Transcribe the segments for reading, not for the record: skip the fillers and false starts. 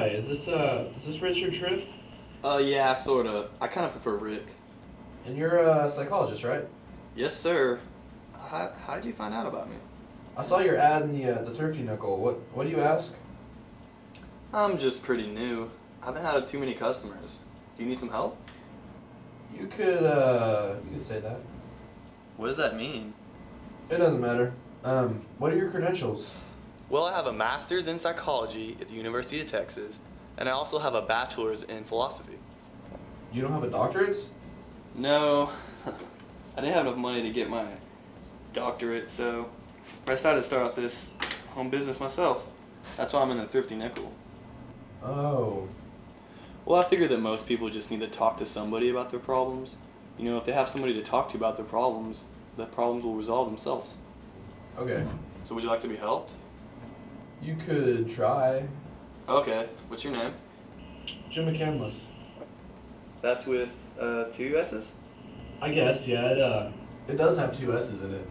Hi, is this Richard Triff? Yeah, sorta. I kinda prefer Rick. And you're a psychologist, right? Yes, sir. How did you find out about me? I saw your ad in the Thrifty Nickel. What do you ask? I'm just pretty new. I haven't had too many customers. Do you need some help? You could say that. What does that mean? It doesn't matter. What are your credentials? Well, I have a master's in psychology at the University of Texas, and I also have a bachelor's in philosophy. You don't have a doctorate? No, I didn't have enough money to get my doctorate, so I decided to start out this home business myself. That's why I'm in the Thrifty Nickel. Oh. Well, I figured that most people just need to talk to somebody about their problems. You know, if they have somebody to talk to about their problems, the problems will resolve themselves. Okay. So would you like to be helped? You could try. Okay. What's your name? Jim McCandless. That's with 2 S's? I guess, yeah, It does have 2 S's in it.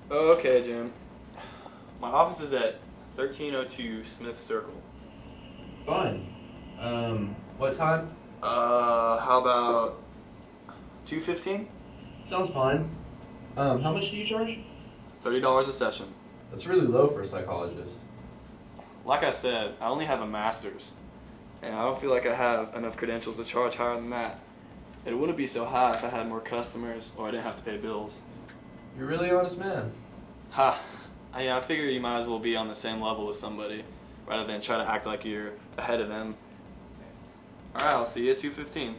Okay, Jim. My office is at 1302 Smith Circle. fine. What time? How about 2:15? Sounds fine. How much do you charge? $30 a session. That's really low for a psychologist. Like I said, I only have a master's, and I don't feel like I have enough credentials to charge higher than that. It wouldn't be so high if I had more customers or I didn't have to pay bills. You're a really honest man. Ha! I figure you might as well be on the same level as somebody, rather than try to act like you're ahead of them. Alright, I'll see you at 2:15.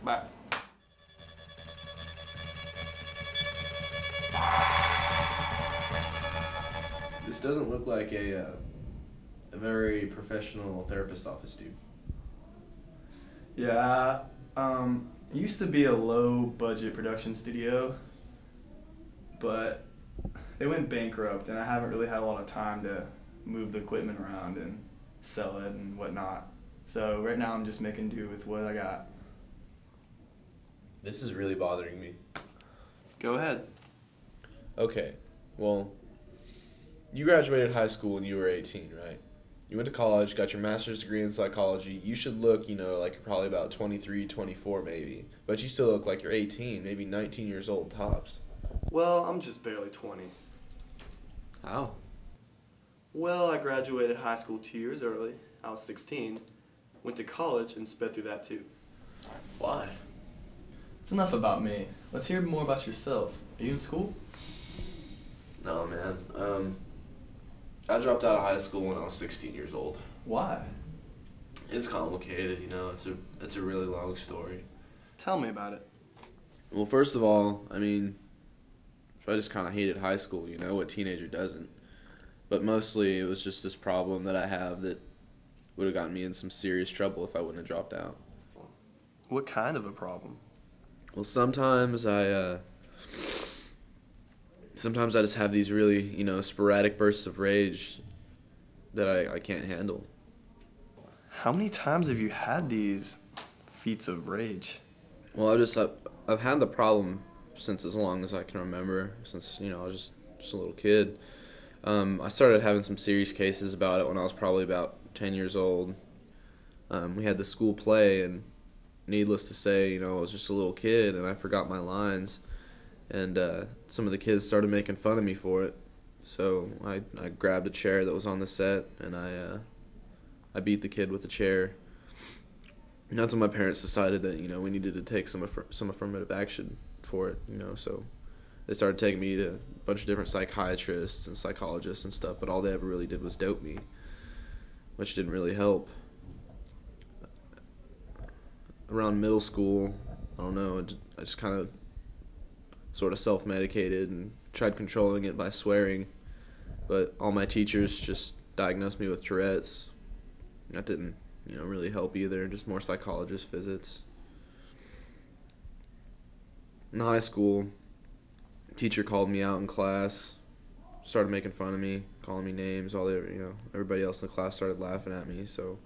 Bye. This doesn't look like a very professional therapist office, dude. Yeah, it used to be a low-budget production studio, but they went bankrupt, and I haven't really had a lot of time to move the equipment around and sell it and whatnot. So right now I'm just making do with what I got. This is really bothering me. Go ahead. Okay, well, you graduated high school when you were 18, right? You went to college, got your master's degree in psychology. You should look, like you're probably about 23, 24 maybe. But you still look like you're 18, maybe 19 years old tops. Well, I'm just barely 20. How? Well, I graduated high school 2 years early. I was 16. Went to college and sped through that too. Why? It's enough about me. Let's hear more about yourself. Are you in school? No, man. I dropped out of high school when I was 16 years old. Why? It's complicated, it's a really long story. Tell me about it. Well, first of all, I just kind of hated high school, what teenager doesn't. But mostly it was just this problem that I have that would have gotten me in some serious trouble if I wouldn't have dropped out. What kind of a problem? Well, sometimes I just have these really, sporadic bursts of rage that I can't handle. How many times have you had these feats of rage? Well, I've had the problem since as long as I can remember, since, I was just a little kid. I started having some serious cases about it when I was probably about 10 years old. We had the school play, and needless to say, I was just a little kid, and I forgot my lines. And some of the kids started making fun of me for it. So I grabbed a chair that was on the set, and I beat the kid with the chair. And that's when my parents decided that, we needed to take some affirmative action for it, So they started taking me to a bunch of different psychiatrists and psychologists and stuff, but all they ever really did was dope me, which didn't really help. Around middle school, I don't know, I just kind of sort of self-medicated and tried controlling it by swearing, but all my teachers just diagnosed me with Tourette's. That didn't, really help either, just more psychologist visits. In high school, teacher called me out in class, started making fun of me, calling me names. Everybody else in the class started laughing at me. So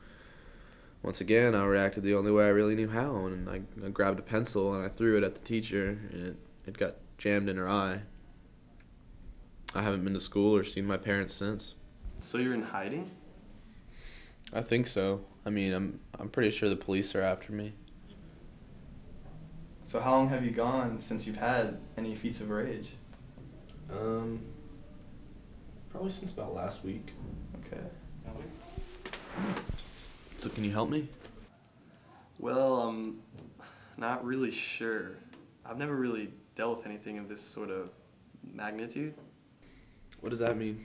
once again, I reacted the only way I really knew how, and I grabbed a pencil and I threw it at the teacher, and it got jammed in her eye. I haven't been to school or seen my parents since. So you're in hiding? I think so. I mean, I'm pretty sure the police are after me. So how long have you gone since you've had any feats of rage? Probably since about last week. Okay. So can you help me? Well, I'm not really sure. I've never really dealt with anything of this sort of magnitude. What does that mean?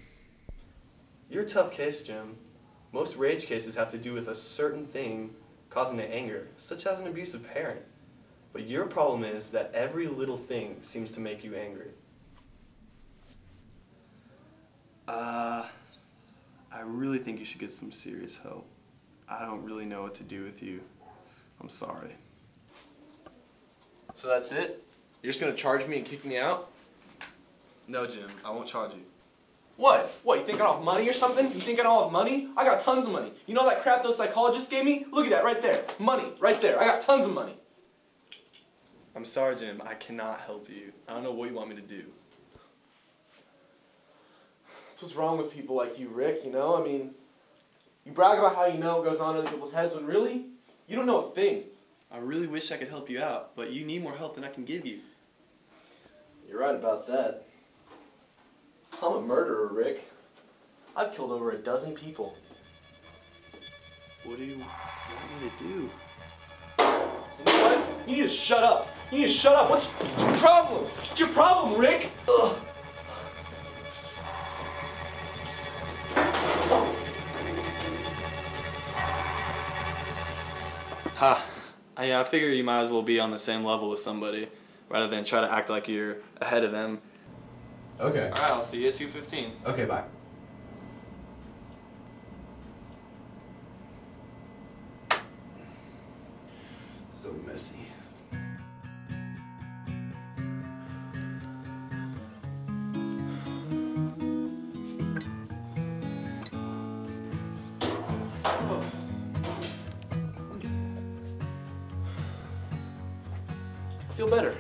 You're a tough case, Jim. Most rage cases have to do with a certain thing causing an anger, such as an abusive parent. But your problem is that every little thing seems to make you angry. I really think you should get some serious help. I don't really know what to do with you. I'm sorry. So that's it? You're just gonna charge me and kick me out? No, Jim, I won't charge you. What? What, you think I don't have money or something? You think I don't have money? I got tons of money. You know that crap those psychologists gave me? Look at that right there. Money, right there. I got tons of money. I'm sorry, Jim. I cannot help you. I don't know what you want me to do. That's what's wrong with people like you, Rick, you know? I mean, you brag about how you know what goes on in people's heads when really, you don't know a thing. I really wish I could help you out, but you need more help than I can give you. You're right about that. I'm a murderer, Rick. I've killed over a dozen people. What do you want me to do? You know what? You need to shut up. You need to shut up. What's your problem? What's your problem, Rick? Ugh. Ha! I figure you might as well be on the same level with somebody, rather than try to act like you're ahead of them. Okay. Alright, I'll see you at 2:15. Okay, bye. So messy. I feel better.